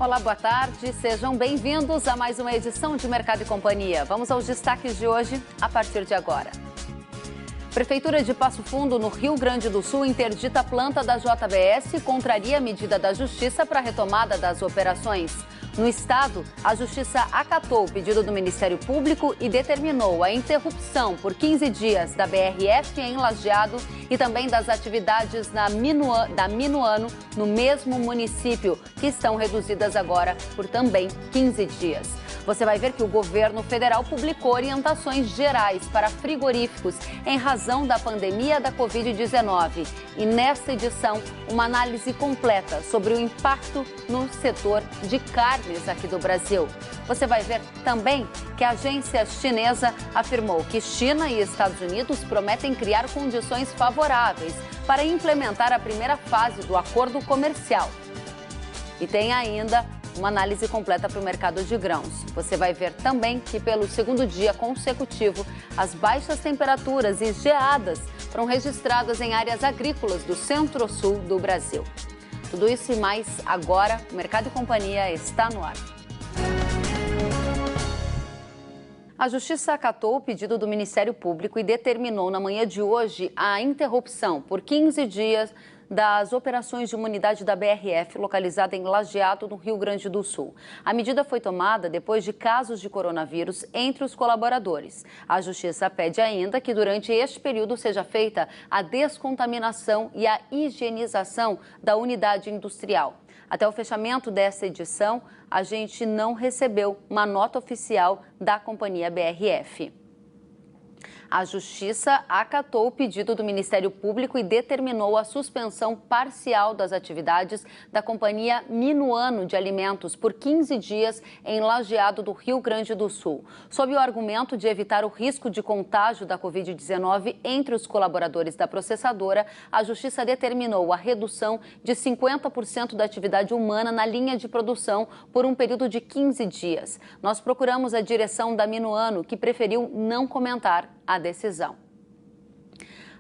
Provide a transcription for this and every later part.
Olá, boa tarde. Sejam bem-vindos a mais uma edição de Mercado e Companhia. Vamos aos destaques de hoje, a partir de agora. Prefeitura de Passo Fundo, no Rio Grande do Sul, interdita a planta da JBS e contraria a medida da Justiça para a retomada das operações. No estado, a Justiça acatou o pedido do Ministério Público e determinou a interrupção por 15 dias da BRF em Lajeado e também das atividades da Minuano no mesmo município, que estão reduzidas agora por também 15 dias. Você vai ver que o governo federal publicou orientações gerais para frigoríficos em razão da pandemia da Covid-19. E nesta edição, uma análise completa sobre o impacto no setor de carnes aqui do Brasil. Você vai ver também que a agência chinesa afirmou que China e Estados Unidos prometem criar condições favoráveis para implementar a primeira fase do acordo comercial. E tem ainda uma análise completa para o mercado de grãos. Você vai ver também que pelo segundo dia consecutivo, as baixas temperaturas e geadas foram registradas em áreas agrícolas do centro-sul do Brasil. Tudo isso e mais agora, o Mercado e Companhia está no ar. A Justiça acatou o pedido do Ministério Público e determinou na manhã de hoje a interrupção por 15 dias das operações de uma unidade da BRF localizada em Lajeado, no Rio Grande do Sul. A medida foi tomada depois de casos de coronavírus entre os colaboradores. A Justiça pede ainda que durante este período seja feita a descontaminação e a higienização da unidade industrial. Até o fechamento dessa edição, a gente não recebeu uma nota oficial da companhia BRF. A Justiça acatou o pedido do Ministério Público e determinou a suspensão parcial das atividades da companhia Minuano de Alimentos por 15 dias em Lajeado do Rio Grande do Sul, sob o argumento de evitar o risco de contágio da Covid-19 entre os colaboradores da processadora. A Justiça determinou a redução de 50% da atividade humana na linha de produção por um período de 15 dias. Nós procuramos a direção da Minuano, que preferiu não comentar a decisão.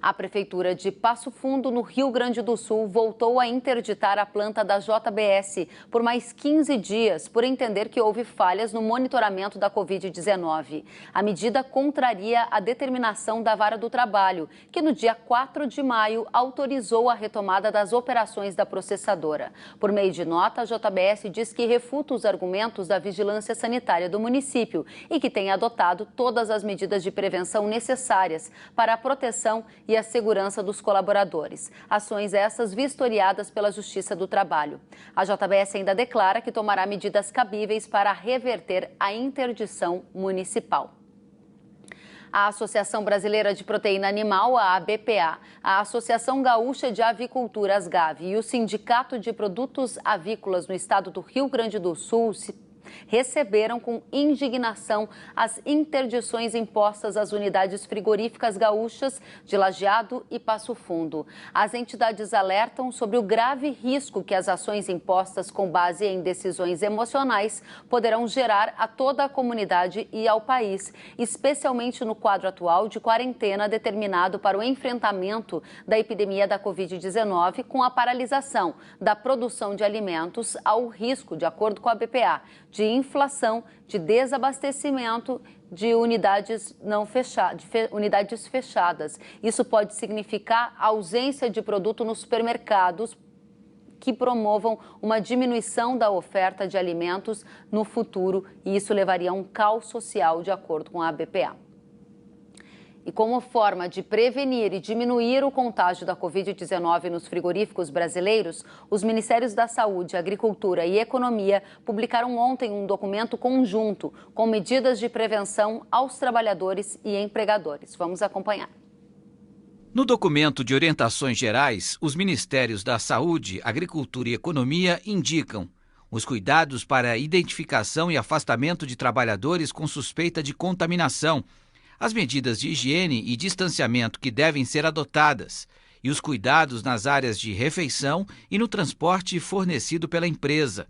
A Prefeitura de Passo Fundo, no Rio Grande do Sul, voltou a interditar a planta da JBS por mais 15 dias, por entender que houve falhas no monitoramento da Covid-19. A medida contraria a determinação da Vara do Trabalho, que no dia 4 de maio autorizou a retomada das operações da processadora. Por meio de nota, a JBS diz que refuta os argumentos da Vigilância Sanitária do município e que tem adotado todas as medidas de prevenção necessárias para a proteção e a segurança dos colaboradores. Ações essas vistoriadas pela Justiça do Trabalho. A JBS ainda declara que tomará medidas cabíveis para reverter a interdição municipal. A Associação Brasileira de Proteína Animal, a ABPA, a Associação Gaúcha de Avicultura, ASGAV, e o Sindicato de Produtos Avícolas no estado do Rio Grande do Sul receberam com indignação as interdições impostas às unidades frigoríficas gaúchas de Lajeado e Passo Fundo. As entidades alertam sobre o grave risco que as ações impostas com base em decisões emocionais poderão gerar a toda a comunidade e ao país, especialmente no quadro atual de quarentena determinado para o enfrentamento da epidemia da Covid-19, com a paralisação da produção de alimentos, ao risco, de acordo com a BPA, de inflação, de desabastecimento de unidades unidades fechadas. Isso pode significar ausência de produto nos supermercados que promovam uma diminuição da oferta de alimentos no futuro, e isso levaria a um caos social, de acordo com a BPA. E como forma de prevenir e diminuir o contágio da Covid-19 nos frigoríficos brasileiros, os Ministérios da Saúde, Agricultura e Economia publicaram ontem um documento conjunto com medidas de prevenção aos trabalhadores e empregadores. Vamos acompanhar. No documento de orientações gerais, os Ministérios da Saúde, Agricultura e Economia indicam os cuidados para a identificação e afastamento de trabalhadores com suspeita de contaminação, as medidas de higiene e distanciamento que devem ser adotadas e os cuidados nas áreas de refeição e no transporte fornecido pela empresa.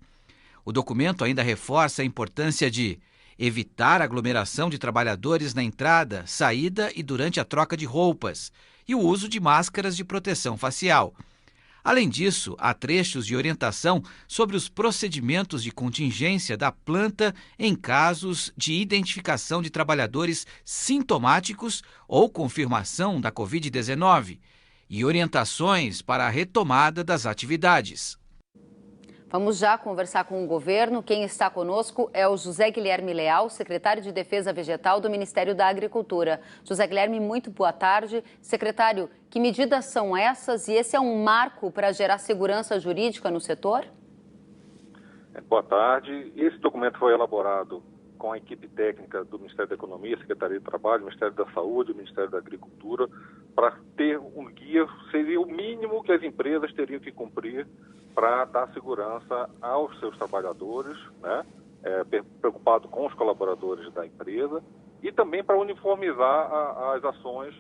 O documento ainda reforça a importância de evitar aglomeração de trabalhadores na entrada, saída e durante a troca de roupas e o uso de máscaras de proteção facial. Além disso, há trechos de orientação sobre os procedimentos de contingência da planta em casos de identificação de trabalhadores sintomáticos ou confirmação da Covid-19 e orientações para a retomada das atividades. Vamos já conversar com o governo. Quem está conosco é o José Guilherme Leal, secretário de Defesa Vegetal do Ministério da Agricultura. José Guilherme, muito boa tarde. Secretário, que medidas são essas e esse é um marco para gerar segurança jurídica no setor? Boa tarde. Esse documento foi elaborado com a equipe técnica do Ministério da Economia, Secretaria de Trabalho, Ministério da Saúde, Ministério da Agricultura, para ter um guia, seria o mínimo que as empresas teriam que cumprir para dar segurança aos seus trabalhadores, né? Preocupado com os colaboradores da empresa e também para uniformizar as ações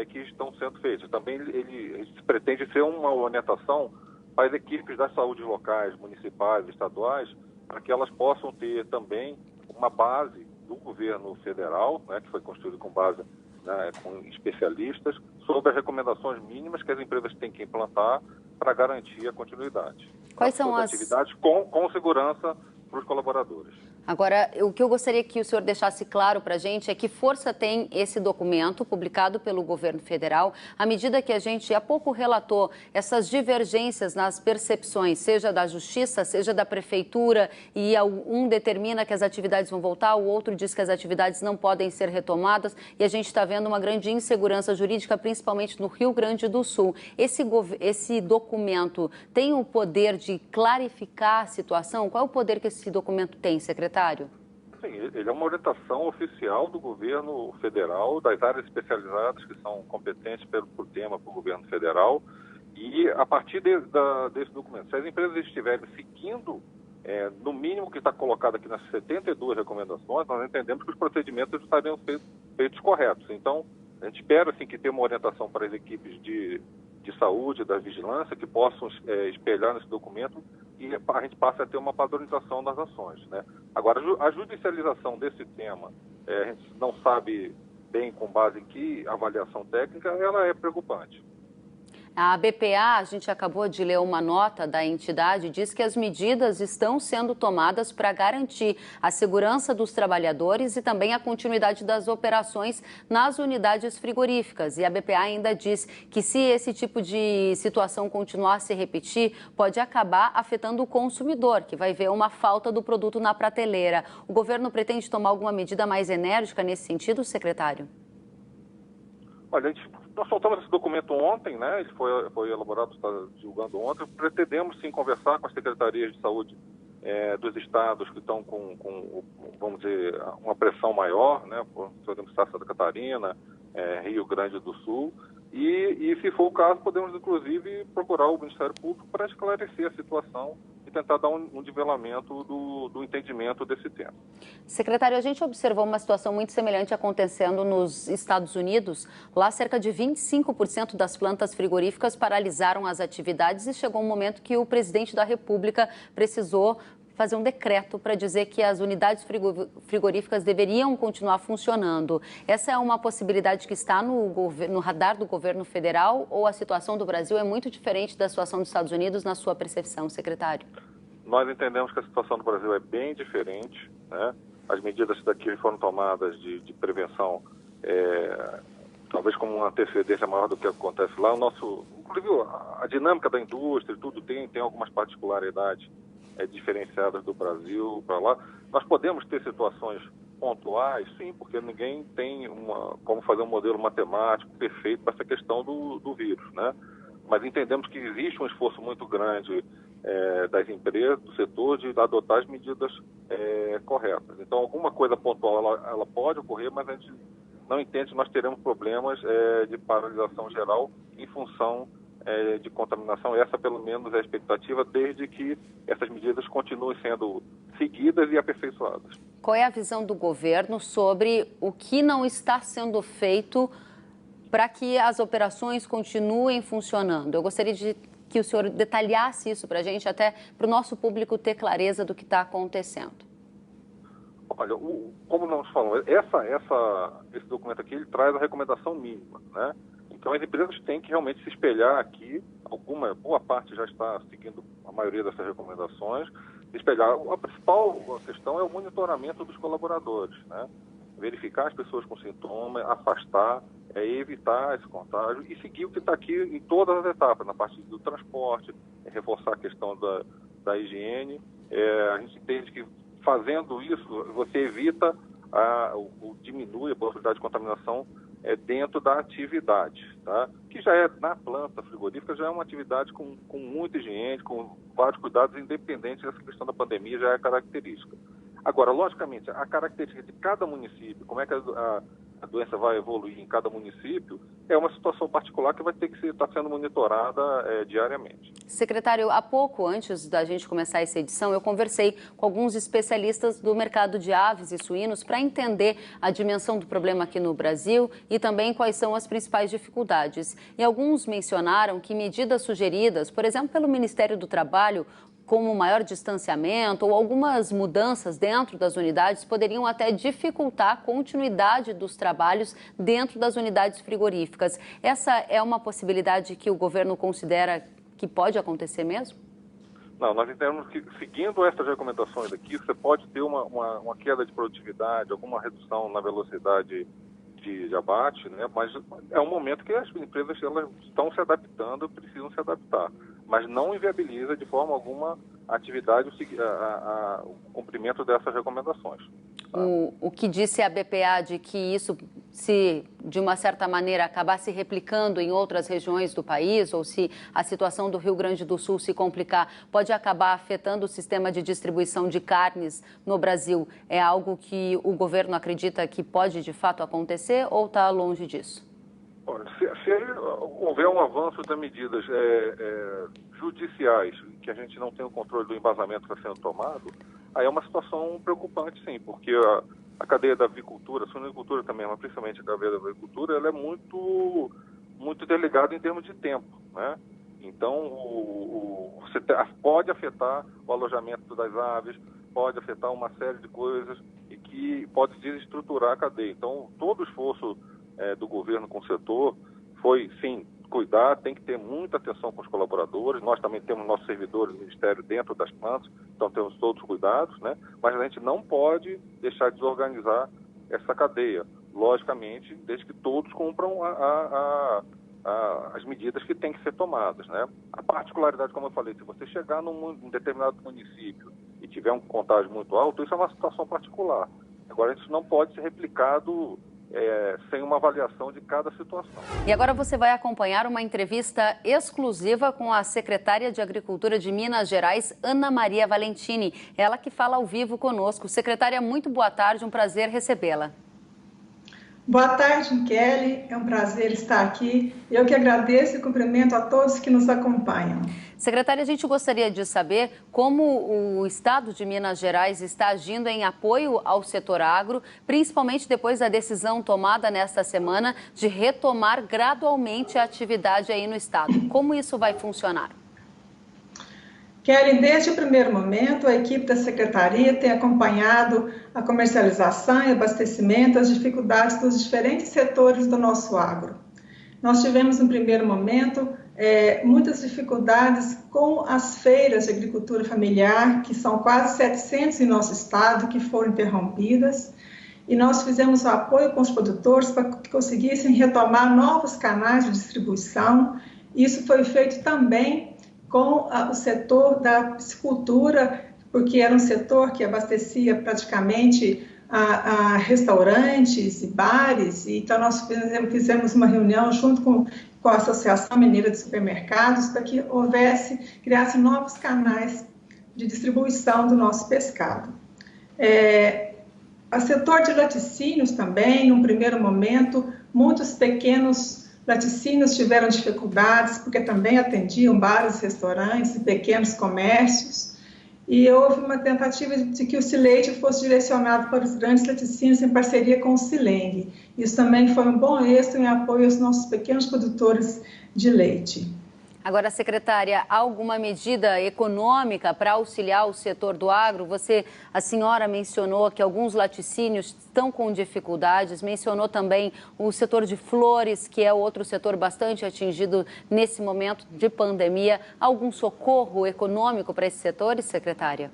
que estão sendo feitas. Também ele pretende ser uma orientação para as equipes da saúde locais, municipais, estaduais, para que elas possam ter também uma base do governo federal, né, que foi construído com base, né, com especialistas, sobre as recomendações mínimas que as empresas têm que implantar para garantir a continuidade. Quais são as atividades com segurança para os colaboradores? Agora, o que eu gostaria que o senhor deixasse claro para a gente é que força tem esse documento publicado pelo governo federal, à medida que a gente há pouco relatou essas divergências nas percepções, seja da justiça, seja da prefeitura, e um determina que as atividades vão voltar, o outro diz que as atividades não podem ser retomadas, e a gente está vendo uma grande insegurança jurídica, principalmente no Rio Grande do Sul. Esse documento tem o poder de clarificar a situação? Qual é o poder que esse documento tem, secretário? Sim, ele é uma orientação oficial do governo federal, das áreas especializadas que são competentes por tema para o governo federal, e a partir desse documento, se as empresas estiverem seguindo, no mínimo que está colocado aqui nas 72 recomendações, nós entendemos que os procedimentos estariam feitos corretos. Então, a gente espera assim, que tenha uma orientação para as equipes de saúde, da vigilância, que possam espelhar nesse documento e a gente passe a ter uma padronização das ações, né? Agora, a judicialização desse tema, a gente não sabe bem com base em que avaliação técnica, ela é preocupante. A BPA, a gente acabou de ler uma nota da entidade, diz que as medidas estão sendo tomadas para garantir a segurança dos trabalhadores e também a continuidade das operações nas unidades frigoríficas. E a BPA ainda diz que se esse tipo de situação continuar a se repetir, pode acabar afetando o consumidor, que vai ver uma falta do produto na prateleira. O governo pretende tomar alguma medida mais enérgica nesse sentido, secretário? Olha, nós soltamos esse documento ontem, né? Ele foi elaborado, está divulgando ontem. Pretendemos, sim, conversar com as secretarias de saúde dos estados que estão com, vamos dizer, uma pressão maior, né? Por exemplo, Santa Catarina, Rio Grande do Sul. E, se for o caso, podemos, inclusive, procurar o Ministério Público para esclarecer a situação e tentar dar um nivelamento do entendimento desse tema. Secretário, a gente observou uma situação muito semelhante acontecendo nos Estados Unidos. Lá, cerca de 25% das plantas frigoríficas paralisaram as atividades e chegou um momento que o presidente da República precisou fazer um decreto para dizer que as unidades frigoríficas deveriam continuar funcionando. Essa é uma possibilidade que está no radar do governo federal ou a situação do Brasil é muito diferente da situação dos Estados Unidos, na sua percepção, secretário? Nós entendemos que a situação do Brasil é bem diferente, né? As medidas daqui foram tomadas de prevenção, talvez com uma antecedência maior do que acontece lá. Inclusive, a dinâmica da indústria, tudo tem algumas particularidades diferenciadas do Brasil para lá. Nós podemos ter situações pontuais, sim, porque ninguém tem como fazer um modelo matemático perfeito para essa questão do vírus, né? Mas entendemos que existe um esforço muito grande das empresas, do setor, de adotar as medidas corretas. Então, alguma coisa pontual ela pode ocorrer, mas a gente não entende que nós teremos problemas de paralisação geral em função de contaminação. Essa, pelo menos, é a expectativa, desde que essas medidas continuem sendo seguidas e aperfeiçoadas. Qual é a visão do governo sobre o que não está sendo feito para que as operações continuem funcionando? Eu gostaria que o senhor detalhasse isso para a gente, até para o nosso público ter clareza do que está acontecendo. Olha, como nós falamos, esse documento aqui ele traz a recomendação mínima, né? Então, as empresas têm que realmente se espelhar aqui, boa parte já está seguindo a maioria dessas recomendações, espelhar. A principal questão é o monitoramento dos colaboradores, né? Verificar as pessoas com sintomas, afastar, evitar esse contágio e seguir o que está aqui em todas as etapas, na parte do transporte, reforçar a questão da higiene. A gente entende que fazendo isso, você evita diminui a possibilidade de contaminação dentro da atividade, tá? Que já é, na planta frigorífica, já é uma atividade com muita higiene, com vários cuidados, independente dessa questão da pandemia, já é característica. Agora, logicamente, a característica de cada município, como é que a doença vai evoluir em cada município, é uma situação particular que vai ter que estar sendo monitorada diariamente. Secretário, há pouco antes da gente começar essa edição, eu conversei com alguns especialistas do mercado de aves e suínos para entender a dimensão do problema aqui no Brasil e também quais são as principais dificuldades. E alguns mencionaram que medidas sugeridas, por exemplo, pelo Ministério do Trabalho, como maior distanciamento ou algumas mudanças dentro das unidades poderiam até dificultar a continuidade dos trabalhos dentro das unidades frigoríficas. Essa é uma possibilidade que o governo considera que pode acontecer mesmo? Não, nós entendemos que, seguindo essas recomendações aqui, você pode ter uma queda de produtividade, alguma redução na velocidade de abate, né? Mas é um momento que as empresas elas estão se adaptando, precisam se adaptar, mas não inviabiliza de forma alguma a atividade, o cumprimento dessas recomendações. Tá? O que disse a BPA de que isso, se de uma certa maneira acabar se replicando em outras regiões do país, ou se a situação do Rio Grande do Sul se complicar, pode acabar afetando o sistema de distribuição de carnes no Brasil, é algo que o governo acredita que pode de fato acontecer ou está longe disso? Se houver um avanço das medidas judiciais, que a gente não tem o controle do embasamento que está sendo tomado, aí é uma situação preocupante, sim, porque a cadeia da avicultura, a suinocultura também, mas principalmente a cadeia da avicultura, ela é muito delegada em termos de tempo, né? Então, você pode afetar o alojamento das aves, pode afetar uma série de coisas e que pode desestruturar a cadeia. Então, todo o esforço do governo com o setor foi, sim, cuidar, tem que ter muita atenção com os colaboradores. Nós também temos nossos servidores do Ministério dentro das plantas, então temos todos os cuidados, né? Mas a gente não pode deixar de desorganizar essa cadeia, logicamente, desde que todos cumpram as medidas que têm que ser tomadas, né? A particularidade, como eu falei, se você chegar num determinado município e tiver um contágio muito alto, isso é uma situação particular. Agora, isso não pode ser replicado sem uma avaliação de cada situação. E agora você vai acompanhar uma entrevista exclusiva com a secretária de Agricultura de Minas Gerais, Ana Maria Valentini. Ela que fala ao vivo conosco. Secretária, muito boa tarde, um prazer recebê-la. Boa tarde, Kelly. É um prazer estar aqui. Eu que agradeço e cumprimento a todos que nos acompanham. Secretária, a gente gostaria de saber como o Estado de Minas Gerais está agindo em apoio ao setor agro, principalmente depois da decisão tomada nesta semana de retomar gradualmente a atividade aí no Estado. Como isso vai funcionar? Kelly, desde o primeiro momento, a equipe da Secretaria tem acompanhado a comercialização e abastecimento, as dificuldades dos diferentes setores do nosso agro. Nós tivemos, no primeiro momento, muitas dificuldades com as feiras de agricultura familiar, que são quase 700 em nosso estado, que foram interrompidas, e nós fizemos o apoio com os produtores para que conseguissem retomar novos canais de distribuição. Isso foi feito também com o setor da piscicultura, porque era um setor que abastecia praticamente a restaurantes e bares, então nós fizemos uma reunião junto com a Associação Mineira de Supermercados para que criasse novos canais de distribuição do nosso pescado. O setor de laticínios também, num primeiro momento, muitos pequenos laticínios tiveram dificuldades, porque também atendiam bares, restaurantes e pequenos comércios, e houve uma tentativa de que o leite fosse direcionado para os grandes laticínios em parceria com o Sileng. Isso também foi um bom êxito em apoio aos nossos pequenos produtores de leite. Agora, secretária, há alguma medida econômica para auxiliar o setor do agro? A senhora mencionou que alguns laticínios estão com dificuldades, mencionou também o setor de flores, que é outro setor bastante atingido nesse momento de pandemia. Há algum socorro econômico para esses setores, secretária?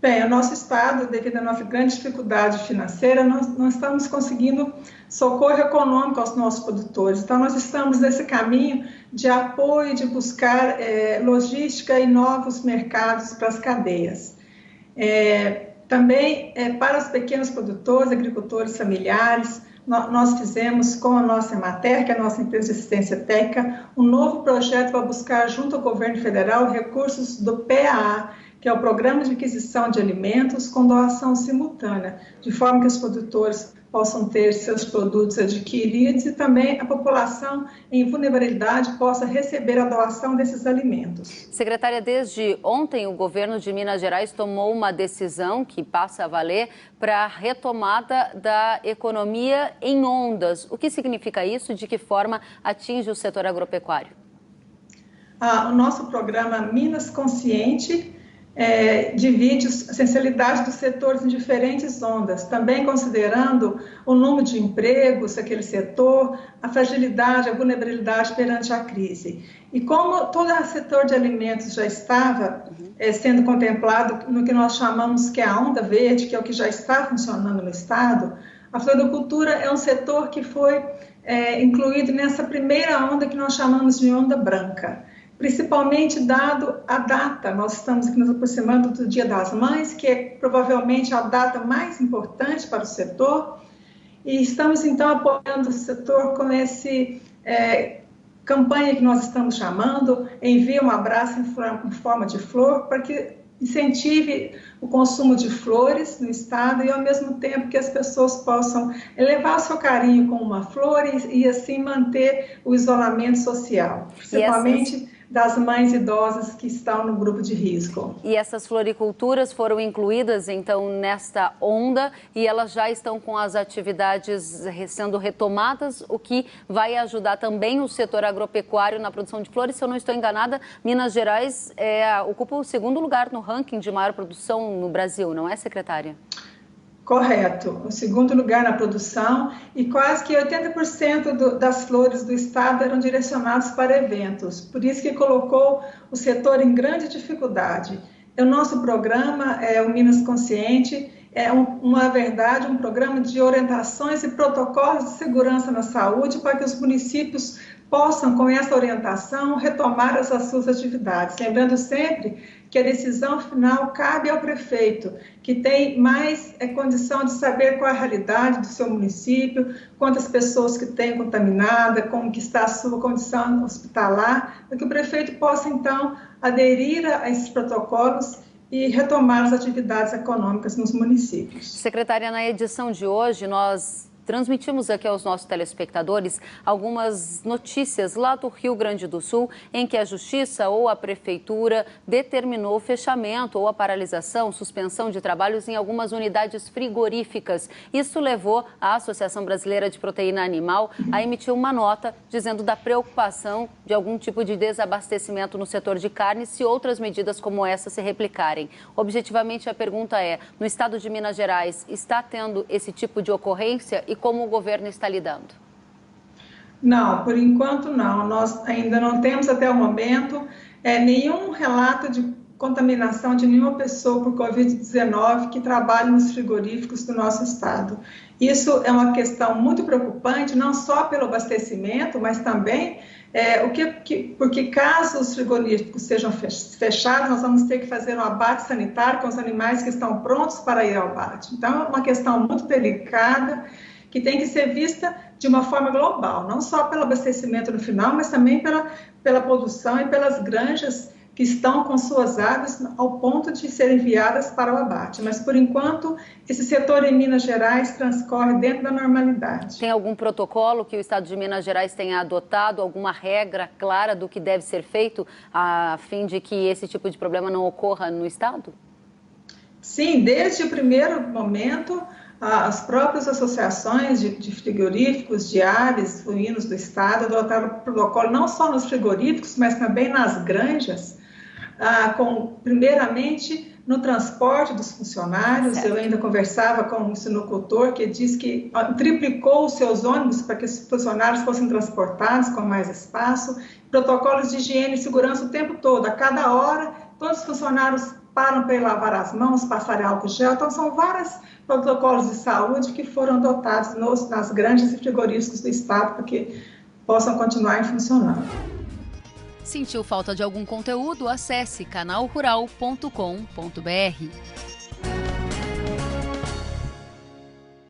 Bem, o nosso Estado, devido à nossa grande dificuldade financeira, nós não estamos conseguindo socorro econômico aos nossos produtores. Então, nós estamos nesse caminho de apoio, de buscar logística e novos mercados para as cadeias. Também, para os pequenos produtores, agricultores familiares, nós fizemos com a nossa Emater, que é a nossa empresa de assistência técnica, um novo projeto para buscar, junto ao governo federal, recursos do PAA, que é o Programa de Aquisição de Alimentos com doação simultânea, de forma que os produtores possam ter seus produtos adquiridos e também a população em vulnerabilidade possa receber a doação desses alimentos. Secretária, desde ontem o governo de Minas Gerais tomou uma decisão que passa a valer para a retomada da economia em ondas. O que significa isso? De que forma atinge o setor agropecuário? O nosso programa Minas Consciente divide a essencialidade dos setores em diferentes ondas, também considerando o número de empregos daquele setor, a fragilidade, a vulnerabilidade perante a crise. E como todo o setor de alimentos já estava sendo contemplado no que nós chamamos que é a onda verde, que é o que já está funcionando no Estado, a floricultura é um setor que foi incluído nessa primeira onda que nós chamamos de onda branca. Principalmente dado a data, nós estamos aqui nos aproximando do Dia das Mães, que é provavelmente a data mais importante para o setor, e estamos então apoiando o setor com esse campanha que nós estamos chamando, Envia um Abraço em Forma de Flor, para que incentive o consumo de flores no estado e ao mesmo tempo que as pessoas possam elevar seu carinho com uma flor e assim manter o isolamento social, principalmente das mães idosas que estão no grupo de risco. E essas floriculturas foram incluídas, então, nesta onda e elas já estão com as atividades sendo retomadas, o que vai ajudar também o setor agropecuário na produção de flores. Se eu não estou enganada, Minas Gerais ocupa o segundo lugar no ranking de maior produção no Brasil, não é, secretária? Correto, o segundo lugar na produção e quase que 80% das flores do estado eram direcionadas para eventos, por isso que colocou o setor em grande dificuldade. O nosso programa, o Minas Consciente, é um programa de orientações e protocolos de segurança na saúde para que os municípios possam, com essa orientação, retomar as suas atividades. Lembrando sempre que a decisão final cabe ao prefeito, que tem mais condição de saber qual é a realidade do seu município, quantas pessoas que tem contaminada, como que está a sua condição hospitalar, para que o prefeito possa, então, aderir a esses protocolos e retomar as atividades econômicas nos municípios. Secretária, na edição de hoje, nós transmitimos aqui aos nossos telespectadores algumas notícias lá do Rio Grande do Sul, em que a Justiça ou a Prefeitura determinou o fechamento ou a paralisação, suspensão de trabalhos em algumas unidades frigoríficas. Isso levou a Associação Brasileira de Proteína Animal a emitir uma nota dizendo da preocupação de algum tipo de desabastecimento no setor de carne se outras medidas como essa se replicarem. Objetivamente, a pergunta é, no estado de Minas Gerais, está tendo esse tipo de ocorrência e como o governo está lidando? Não, por enquanto não. Nós ainda não temos até o momento nenhum relato de contaminação de nenhuma pessoa por Covid-19 que trabalhe nos frigoríficos do nosso estado. Isso é uma questão muito preocupante, não só pelo abastecimento, mas também porque caso os frigoríficos sejam fechados, nós vamos ter que fazer um abate sanitário com os animais que estão prontos para ir ao abate. Então, é uma questão muito delicada, que tem que ser vista de uma forma global, não só pelo abastecimento no final, mas também pela produção e pelas granjas que estão com suas aves ao ponto de serem enviadas para o abate. Mas, por enquanto, esse setor em Minas Gerais transcorre dentro da normalidade. Tem algum protocolo que o Estado de Minas Gerais tenha adotado, alguma regra clara do que deve ser feito a fim de que esse tipo de problema não ocorra no Estado? Sim, desde o primeiro momento, As próprias associações de frigoríficos, de aves, suínos do estado adotaram o protocolo não só nos frigoríficos, mas também nas granjas, primeiramente no transporte dos funcionários. Eu ainda conversava com um sinocultor que disse que triplicou os seus ônibus para que os funcionários fossem transportados com mais espaço, protocolos de higiene e segurança o tempo todo, a cada hora, todos os funcionários param para ir lavar as mãos, passarem álcool gel. Então, são vários protocolos de saúde que foram adotados nas granjas e frigoríficos do estado para que possam continuar funcionando. Sentiu falta de algum conteúdo? Acesse canalrural.com.br.